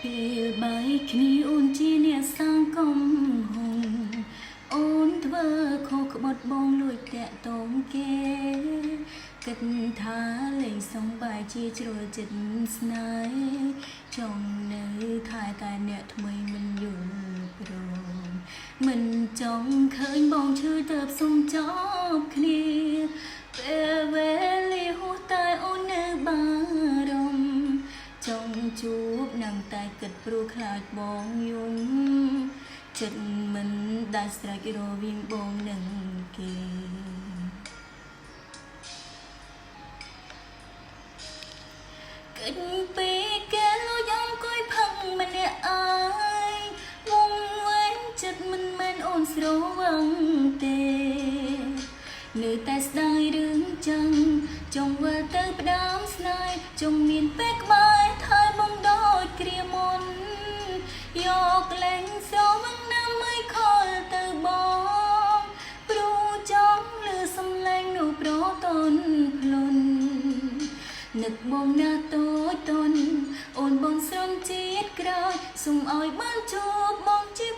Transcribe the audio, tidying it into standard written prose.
ពេលបាយគ្នាអូនជាអ្នកសាងកំហុងអូនធ្វើខុសក្បត់បងលួចតាក់ទងគេគិតថាលេងសងបាយជាជ្រុលចិត្តស្នេហ៍ចង់នៅខែតែអ្នកថ្មីមិនយល់ព្រមមិនចង់ឃើញបងឈឺទៅសុំចប់គ្នាពេលវេលាហួសតែអូននៅបារម្ភចង់ជួបនឹងតែគិតព្រោះខ្លាចបងយំចិត្តមិនដាច់ស្រេចរវាងបងនិងគេគិតពីគេលួចអង្គុយផឹកម្នាក់អើយវងវែងចិត្តមិនមែនអូនស្រវឹងទេនៅតែស្ដាយរឿងចឹងចង់វិលទៅផ្ដើមស្នេហ៍ចង់មានពេលក្បែរថើយបងដូចគ្រាមុនយកលេងស្រវឹងណាមិនខលទៅបងព្រោះចង់លឺសំឡេងនោះប្រតនភ្លុននឹកបងណាតូចតនអូនបងស្រន់ជាតិក្រោយសុំឲ្យបានជួបបងជា